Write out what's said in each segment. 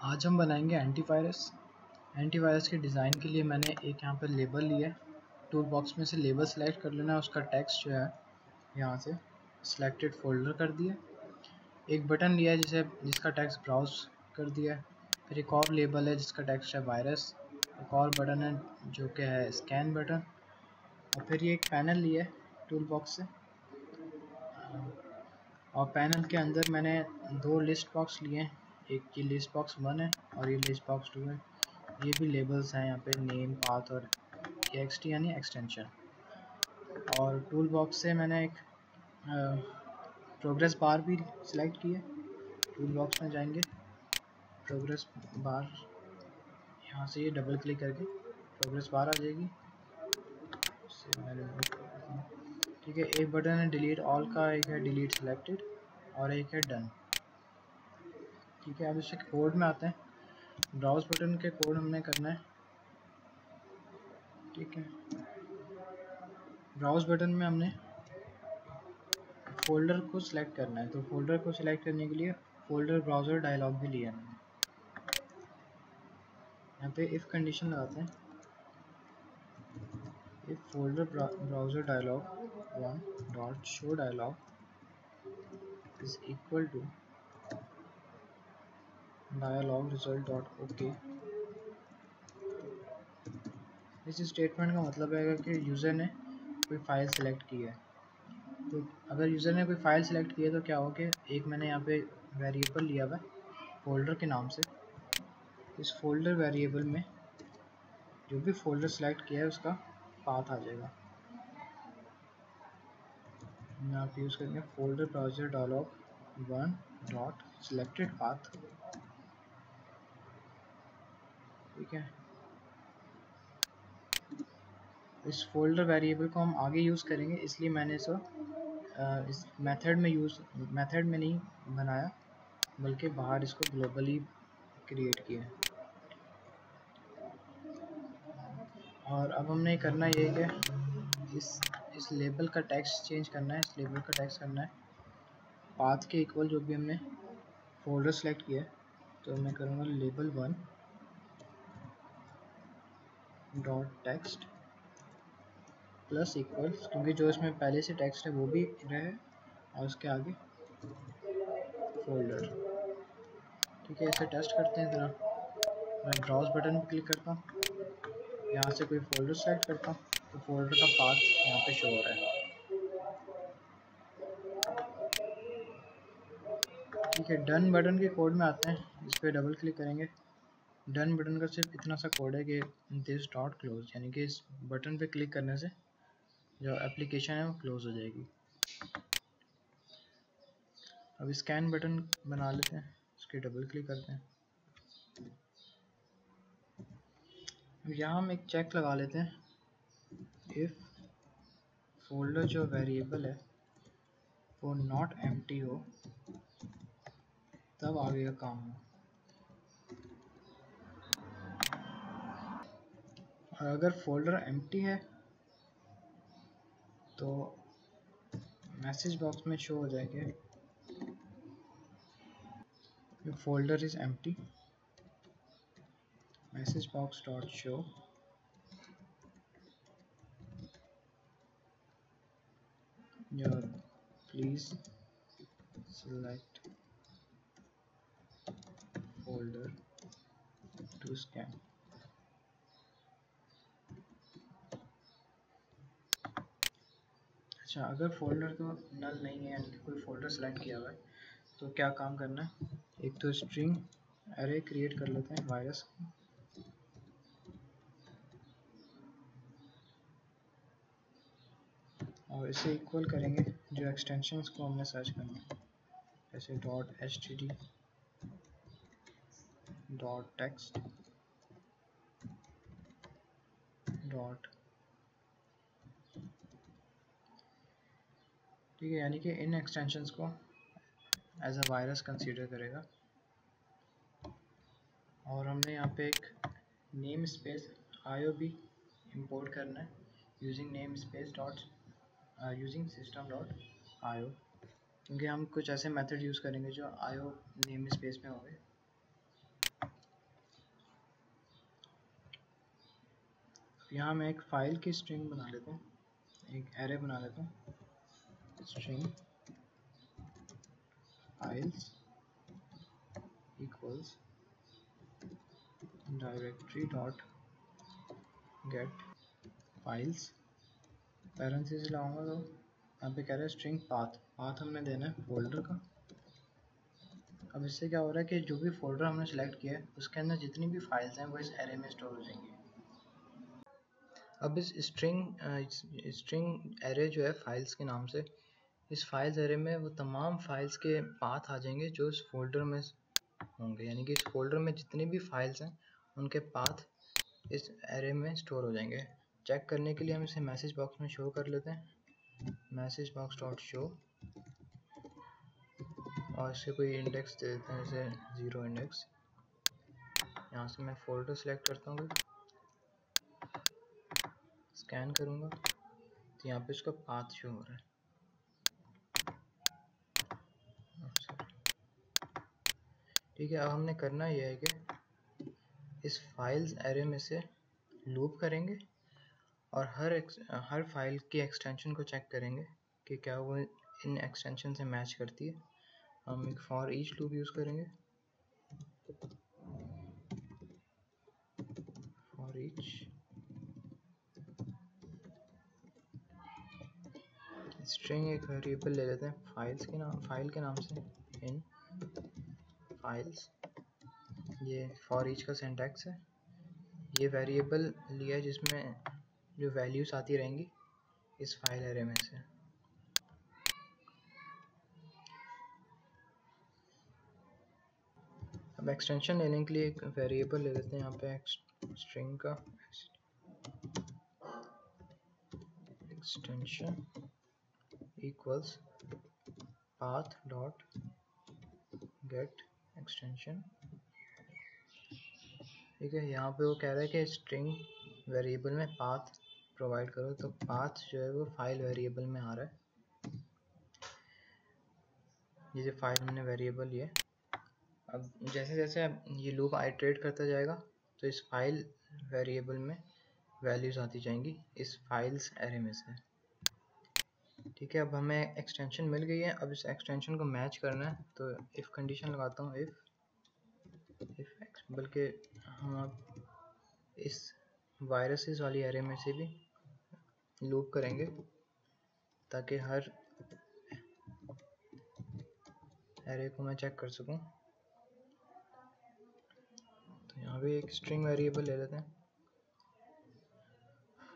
आज हम बनाएंगे एंटीवायरस। एंटीवायरस के डिज़ाइन के लिए मैंने एक यहाँ पर लेबल लिया है। टूल बॉक्स में से लेबल सेलेक्ट कर लेना है, उसका टेक्स्ट जो है यहाँ से सिलेक्टेड फोल्डर कर दिया। एक बटन लिया है जिसका टेक्स्ट ब्राउज कर दिया है। फिर एक और लेबल है जिसका टेक्स्ट है वायरस। एक और बटन है जो कि है स्कैन बटन। और फिर ये एक पैनल लिया है टूल बॉक्स से, और पैनल के अंदर मैंने दो लिस्ट बॉक्स लिए हैं। एक ये लिस्ट बॉक्स 1 है और ये लिस्ट बॉक्स 2 है। ये भी लेबल्स हैं यहाँ पे, नेम, पाथ और एक्सटी यानी एक्सटेंशन। और टूल बॉक्स से मैंने एक प्रोग्रेस बार भी सिलेक्ट की है। टूल बॉक्स में जाएंगे, प्रोग्रेस बार, यहाँ से ये डबल क्लिक करके प्रोग्रेस बार आ जाएगी। ठीक है, एक बटन है डिलीट ऑल का, एक है डिलीट सिलेक्टेड और एक है डन। ठीक है, अब इसके कोड में आते हैं। ब्राउज बटन के कोड हमने करना है। ठीक है, ब्राउज बटन में हमने फोल्डर को सिलेक्ट करना है, तो फोल्डर को सिलेक्ट करने के लिए फोल्डर ब्राउज़र डायलॉग भी लिया मैंने। यहाँ पे इफ़ कंडीशन लगाते हैं, if folder browser dialog 1 dot show dialog is equal to dialog result dot OK. इस स्टेटमेंट का मतलब है कि यूज़र ने कोई फाइल सेलेक्ट की है। तो अगर यूज़र ने कोई फाइल सेलेक्ट की है तो क्या हो कि एक मैंने यहाँ पे वेरिएबल लिया हुआ है फोल्डर के नाम से। इस फोल्डर वेरिएबल में जो भी फोल्डर सेलेक्ट किया है उसका पाथ आ जाएगा। यहाँ पे यूज़ करेंगे folder browser dialog 1 dot selected path. ठीक है, इस फोल्डर वेरिएबल को हम आगे यूज़ करेंगे, इसलिए मैंने इसको इस मेथड में नहीं बनाया, बल्कि बाहर इसको ग्लोबली क्रिएट किया है। और अब हमने करना ये है कि इस लेबल का टेक्स्ट चेंज करना है। इस लेबल का टेक्स्ट करना है पाथ के इक्वल जो भी हमने फोल्डर सेलेक्ट किया है। तो मैं करूँगा label 1 dot text plus equals, क्योंकि जो इसमें पहले से टेक्स्ट है वो भी रहे और उसके आगे फोल्डर। ठीक है, इसे टेस्ट करते हैं ज़रा। मैं ब्राउज बटन पर क्लिक करता हूँ, यहाँ से कोई फोल्डर सेलेक्ट करता हूँ तो फोल्डर का पाथ यहाँ पे शो हो रहा है। ठीक है, डन बटन के कोड में आते हैं। इस पर डबल क्लिक करेंगे। डन बटन का सिर्फ इतना सा कोड है कि दिस डॉट क्लोज, यानी कि इस बटन पे क्लिक करने से जो एप्लीकेशन है वो क्लोज हो जाएगी। अब स्कैन बटन बना लेते हैं, इसके डबल क्लिक करते हैं। अब यहाँ हम एक चेक लगा लेते हैं, इफ़ फोल्डर जो वेरिएबल है वो नॉट एम्प्टी हो तब आगे का काम हो। और अगर फोल्डर एम्प्टी है तो मैसेज बॉक्स में शो हो जाएगा folder is empty, message box dot show your please select folder to scan। अच्छा, अगर फोल्डर तो नल नहीं है, यानी कि कोई फोल्डर सेलेक्ट किया हुआ है, तो क्या काम करना है, एक तो स्ट्रिंग अरे क्रिएट कर लेते हैं वायरस, और इसे इक्वल करेंगे जो एक्सटेंशंस को हमने सर्च करना है, जैसे डॉट एचटीडी डॉट टेक्स्ट डॉट। ठीक है, यानी कि इन एक्सटेंशंस को एज अ वायरस कंसीडर करेगा। और हमने यहाँ पे एक नेम स्पेस आयो भी इंपोर्ट करना है using name space dot using system dot आयो, क्योंकि हम कुछ ऐसे मेथड यूज़ करेंगे जो आयो नेम स्पेस में होंगे। यहाँ मैं एक फाइल की स्ट्रिंग बना लेता हूँ, एक एरे बना लेता हूँ, string files equals directory dot gate files, parenthesis लगाऊंगा तो यहाँ पे कह रहा है स्ट्रिंग पाथ, पाथ हमने देना है फोल्डर का। अब इससे क्या हो रहा है कि जो भी फोल्डर हमने सेलेक्ट किया है उसके अंदर जितनी भी फाइल्स हैं वो इस एरे में स्टोर हो जाएंगी। अब इस स्ट्रिंग एरे जो है फाइल्स के नाम से, इस फाइल्स एरे में वो तमाम फाइल्स के पाथ आ जाएंगे जो इस फोल्डर में होंगे, यानी कि इस फोल्डर में जितनी भी फाइल्स हैं उनके पाथ इस एरे में स्टोर हो जाएंगे। चेक करने के लिए हम इसे मैसेज बॉक्स में शो कर लेते हैं, मैसेज बॉक्स डॉट शो, और इससे कोई इंडेक्स दे देते हैं जैसे 0 इंडेक्स। यहाँ से मैं फोल्डर सेलेक्ट करता हूँ, स्कैन करूँगा तो यहाँ पे इसका पाथ शो हो रहा है। ठीक है, अब हमने करना यह है कि इस फाइल्स एरे में से लूप करेंगे और हर फाइल की एक्सटेंशन को चेक करेंगे कि क्या वो इन एक्सटेंशन से मैच करती है। हम एक फॉर ईच लूप यूज़ करेंगे, फॉर ईच स्ट्रिंग एक वेरिएबल ले लेते हैं फाइल के नाम से इन फाइल्स। ये फॉर ईच का सिंटैक्स है, ये वेरिएबल लिया है जिसमें जो वैल्यूज आती रहेंगी इस फाइल एरे में से। अब एक्सटेंशन लेने के लिए एक वेरिएबल ले लेते हैं यहाँ पे स्ट्रिंग का extension equals path dot gate extension. ठीक है, यहाँ पे वो कह रहा है कि स्ट्रिंग वेरिएबल में पाथ प्रोवाइड करो, तो पाथ जो है वो फाइल वेरिएबल में आ रहा है, ये जो फाइल हमने वेरिएबल लिए। अब जैसे जैसे ये लूप आइटरेट करता जाएगा तो इस फाइल वेरिएबल में वैल्यूज आती जाएंगी इस फाइल्स एरे में से। ठीक है, अब हमें एक्सटेंशन मिल गई है, अब इस एक्सटेंशन को मैच करना है तो इफ़ कंडीशन लगाता हूँ, इफ बल्कि हम अब इस वायरसेस वाली एरे में से भी लूप करेंगे ताकि हर एरे को मैं चेक कर सकूं। तो यहाँ भी एक स्ट्रिंग वेरिएबल ले लेते हैं,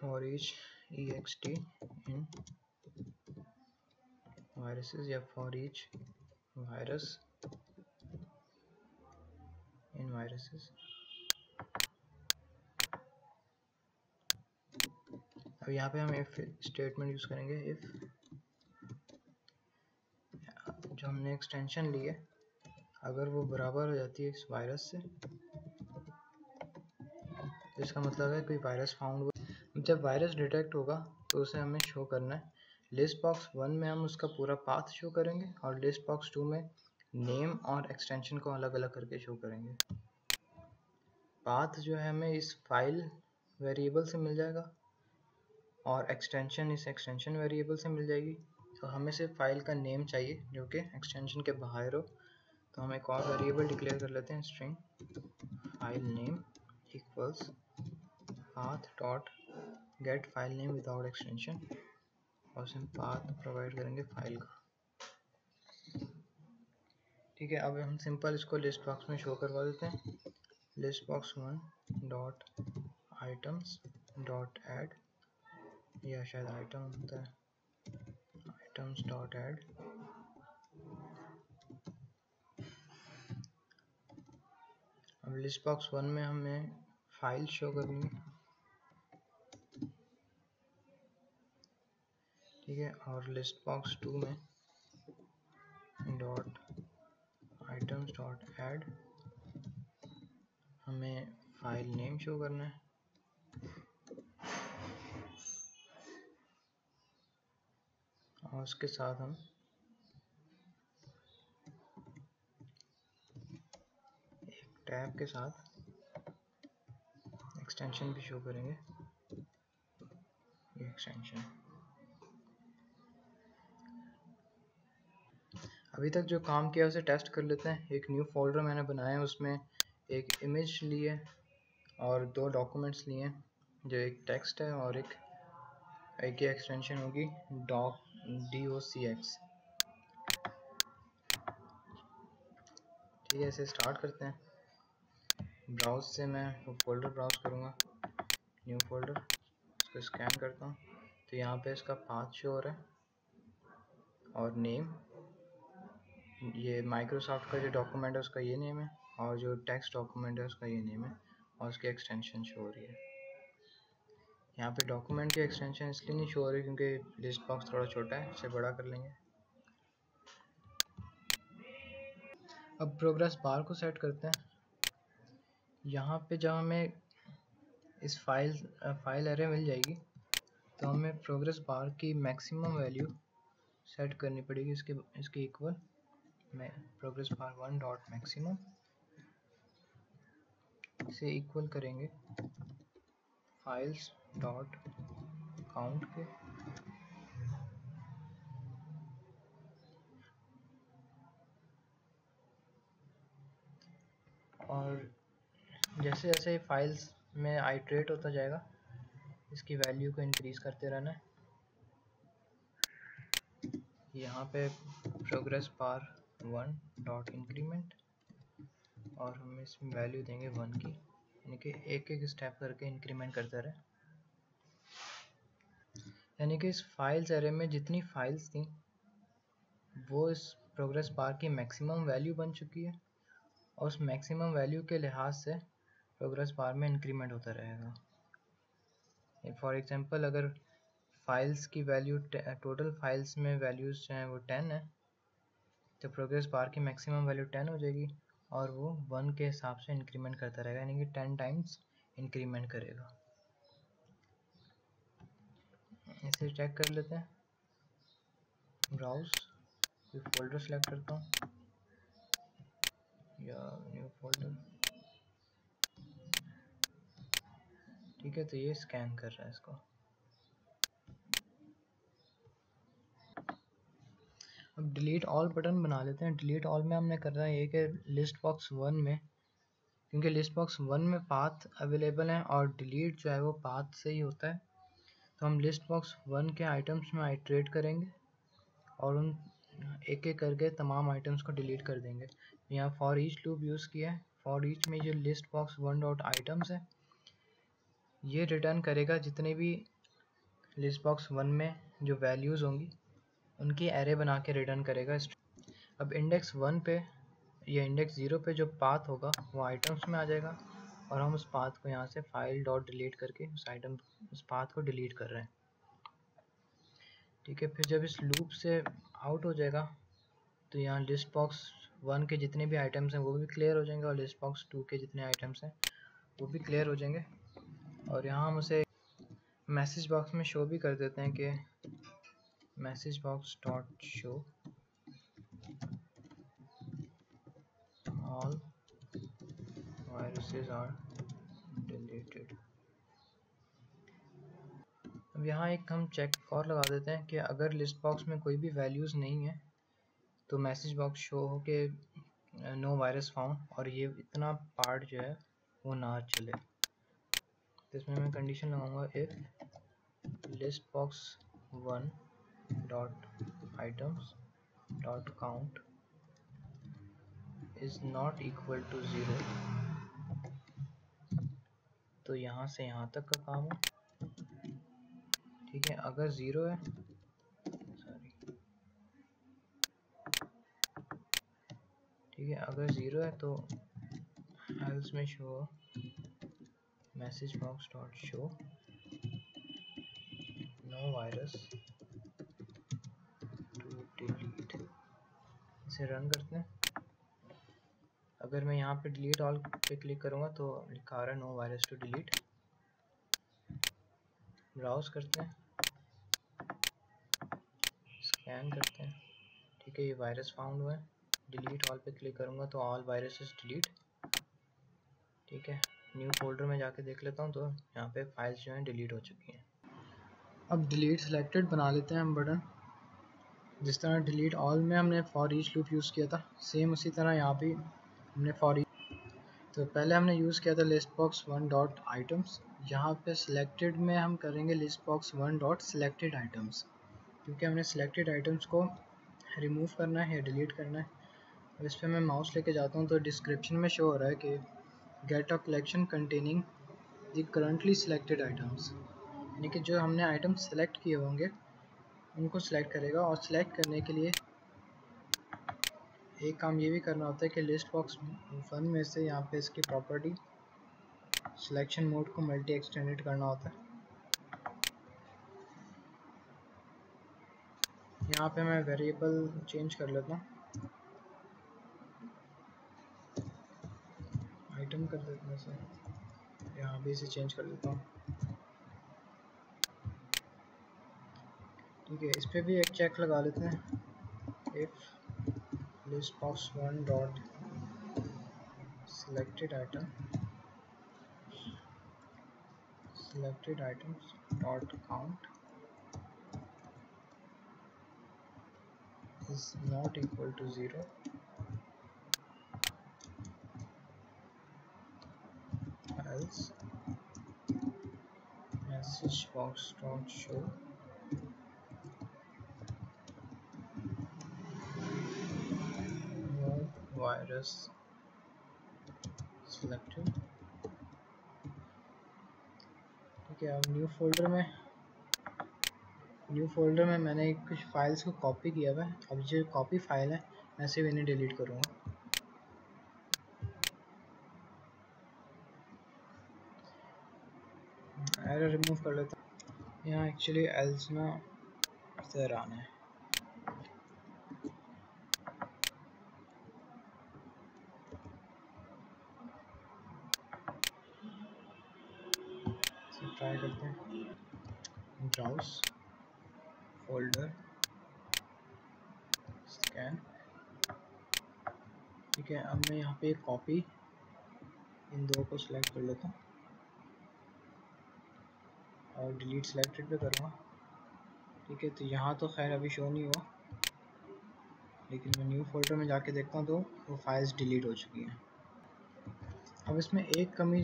for each ext in viruses या for each virus in viruses. अब यहाँ पे हम इफ स्टेटमेंट यूज़ करेंगे, इफ जो हमने एक्सटेंशन ली है अगर वो बराबर हो जाती है इस वायरस से तो इसका मतलब है कोई वायरस फाउंड हुआ। जब वायरस डिटेक्ट होगा तो उसे हमें शो करना है। लिस्ट बॉक्स 1 में हम उसका पूरा पाथ शो करेंगे और लिस्ट बॉक्स 2 में नेम और एक्सटेंशन को अलग अलग करके शो करेंगे। पाथ जो है हमें इस फाइल वेरिएबल से मिल जाएगा और एक्सटेंशन इस एक्सटेंशन वेरिएबल से मिल जाएगी। तो हमें सिर्फ फाइल का नेम चाहिए जो कि एक्सटेंशन के बाहर हो, तो हम एक और वेरिएबल डिक्लेयर कर लेते हैं, string file name equals path dot gate file name without extension, और उसमें पाथ प्रोवाइड करेंगे फाइल का। ठीक है, अब हम सिंपल इसको लिस्ट बॉक्स में शो करवा देते हैं, list box 1 dot items dot add, या शायद आइटम होता है, आइटम्स डॉट ऐड। अब लिस्ट बॉक्स 1 में हमें फाइल शो करनी है, ठीक है, और लिस्ट बॉक्स 2 में डॉट आइटम्स डॉट ऐड हमें फाइल नेम शो करना है। और उसके साथ हम एक टैब के साथ एक्सटेंशन भी शो करेंगे। एक्सटेंशन। अभी तक जो काम किया उसे टेस्ट कर लेते हैं। एक न्यू फोल्डर मैंने बनाया है, उसमें एक इमेज ली है और 2 डॉक्यूमेंट्स लिए हैं, जो एक टेक्स्ट है और एक की एक्सटेंशन होगी docx। ठीक है, इसे स्टार्ट करते हैं। ब्राउज से मैं वो फोल्डर ब्राउज करूँगा, न्यू फोल्डर, उसको स्कैन करता हूँ तो यहाँ पे इसका पाथ शो हो रहा है और नेम, ये माइक्रोसॉफ्ट का जो डॉक्यूमेंट है उसका ये नेम है और जो टेक्स्ट डॉक्यूमेंट है उसका ये नेम है और उसकी एक्सटेंशन शो हो रही है। यहाँ पे डॉक्यूमेंट की एक्सटेंशन इसलिए नहीं शो हो रही क्योंकि लिस्ट बॉक्स थोड़ा छोटा है, इसे बड़ा कर लेंगे। अब प्रोग्रेस बार को सेट करते हैं। यहाँ पे जब हमें इस फाइल एरे मिल जाएगी तो हमें प्रोग्रेस बार की मैक्सिमम वैल्यू सेट करनी पड़ेगी इसके इक्वल। मैं प्रोग्रेस बार 1 डॉट मैक्सिमम से इक्वल करेंगे फाइल्स डॉट काउंट के। और जैसे जैसे फाइल्स में आइट्रेट होता जाएगा इसकी वैल्यू को इंक्रीज करते रहना है। यहाँ पे प्रोग्रेस बार 1 डॉट इंक्रीमेंट और हम इसमें वैल्यू देंगे 1 की, यानी कि एक एक स्टेप करके इंक्रीमेंट करते रहे। यानी कि इस फाइल्स एरे में जितनी फाइल्स थी वो इस प्रोग्रेस बार की मैक्सिमम वैल्यू बन चुकी है और उस मैक्सिमम वैल्यू के लिहाज से प्रोग्रेस बार में इंक्रीमेंट होता रहेगा। फॉर एग्जांपल अगर फाइल्स की वैल्यू टोटल फाइल्स में वैल्यूज़ जो हैं वो 10 है तो प्रोग्रेस बार की मैक्सिमम वैल्यू 10 हो जाएगी और वो 1 के हिसाब से इंक्रीमेंट करता रहेगा, यानी कि 10 टाइम्स इंक्रीमेंट करेगा। इसे चेक कर लेते हैं। ब्राउज, कोई फोल्डर सेलेक्ट करता हूँ या न्यू फोल्डर। ठीक है, तो ये स्कैन कर रहा है इसको। अब डिलीट ऑल बटन बना लेते हैं। डिलीट ऑल में हमने करना है ये कि लिस्ट बॉक्स 1 में, क्योंकि लिस्ट बॉक्स 1 में पाथ अवेलेबल हैं और डिलीट जो है वो पाथ से ही होता है, तो हम लिस्ट बॉक्स 1 के आइटम्स में आइट्रेट करेंगे और उन एक एक करके तमाम आइटम्स को डिलीट कर देंगे। यहाँ फॉर ईच लूप यूज़ किया है। फॉर ईच में जो लिस्ट बॉक्स 1 डॉट आइटम्स है ये रिटर्न करेगा जितने भी लिस्ट बॉक्स 1 में जो वैल्यूज़ होंगी उनकी एरे बना के रिटर्न करेगा। अब इंडेक्स 1 पे या इंडेक्स 0 पे जो पाथ होगा वो आइटम्स में आ जाएगा और हम उस पाथ को यहाँ से फाइल डॉट डिलीट करके उस पाथ को डिलीट कर रहे हैं। ठीक है, फिर जब इस लूप से आउट हो जाएगा तो यहाँ लिस्ट बॉक्स 1 के जितने भी आइटम्स हैं वो भी क्लियर हो जाएंगे और लिस्ट बॉक्स 2 के जितने आइटम्स हैं वो भी क्लियर हो जाएंगे। और यहाँ हम उसे मैसेज बॉक्स में शो भी कर देते हैं कि message box dot show all viruses are deleted. अब यहाँ एक हम चेक और लगा देते हैं कि अगर लिस्ट बॉक्स में कोई भी वैल्यूज़ नहीं है तो मैसेज बॉक्स शो हो के नो वायरस फाउंड और ये इतना पार्ट जो है वो ना चले। तो इसमें मैं कंडीशन लगाऊंगा if list box 1 dot items dot count is not equal to 0, तो यहाँ से यहाँ तक का काम है। ठीक है, अगर 0 है, ठीक है, अगर 0 है तो एल्स में show message box dot show no virus to delete. इसे रन करते हैं। अगर मैं यहाँ पे डिलीट ऑल पे क्लिक करूँगा तो लिखा आ रहा है no virus to delete. Browse करते हैं, स्कैन करते हैं। ठीक है, ये वायरस फाउंड हुआ है। डिलीट ऑल पे क्लिक करूँगा तो ऑल वायरसेस डिलीट। ठीक है, न्यू फोल्डर में जाके देख लेता हूँ तो यहाँ पे फाइल्स जो हैं डिलीट हो चुकी हैं। अब डिलीट सिलेक्टेड बना लेते हैं हम बटन। जिस तरह डिलीट ऑल में हमने फॉर ईच लूप यूज़ किया था, सेम उसी तरह यहाँ भी हमने फॉर ईच। तो पहले हमने यूज़ किया था list box one dot items. यहाँ पे सिलेक्टेड में हम करेंगे list box one dot selected items, क्योंकि हमने सिलेक्टेड आइटम्स को रिमूव करना है या डिलीट करना है। अब इस पर मैं माउस लेके जाता हूँ तो डिस्क्रिप्शन में शो हो रहा है कि get a collection containing the currently selected items, यानी कि जो हमने आइटम सेलेक्ट किए होंगे उनको सिलेक्ट करेगा। और सिलेक्ट करने के लिए एक काम ये भी करना होता है कि लिस्ट बॉक्स वन में से यहाँ पे इसकी प्रॉपर्टी सिलेक्शन मोड को मल्टी एक्सटेंडेड करना होता है। यहाँ पे मैं वेरिएबल चेंज कर लेता हूँ, आइटम कर देता हूँ इसे, यहाँ भी इसे चेंज कर देता हूँ। ठीक है, इस पर भी एक चेक लगा लेते हैं, if list box one dot selected items dot count is not equal to 0, else message box dot show no virus selected। ठीक है, अब न्यू फोल्डर में मैंने कुछ फाइल्स को कॉपी किया हुआ है। अब जो कॉपी फाइल है मैं सिर्फ इन्हें डिलीट करूँगा। एरर रिमूव कर लेता हूँ। यहाँ एक्चुअली एल्स ना इधर आना है। ट्राई करते हैं, ब्राउज फोल्डर स्कैन। ठीक है, अब मैं यहाँ पे कॉपी इन दो को सिलेक्ट कर लेता हूँ और डिलीट सिलेक्टेड पे करूँगा। ठीक है, तो यहाँ तो खैर अभी शो नहीं हुआ, लेकिन मैं न्यू फोल्डर में जाके देखता हूँ तो वो फाइल्स डिलीट हो चुकी हैं। अब इसमें एक कमी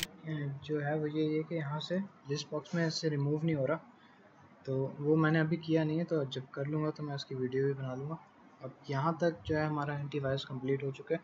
जो है वो ये है कि यहाँ से लिस्ट बॉक्स में इससे रिमूव नहीं हो रहा, तो वो मैंने अभी किया नहीं है, तो जब कर लूँगा तो मैं उसकी वीडियो भी बना लूँगा। अब यहाँ तक जो है हमारा एंटीवायरस कंप्लीट हो चुका है।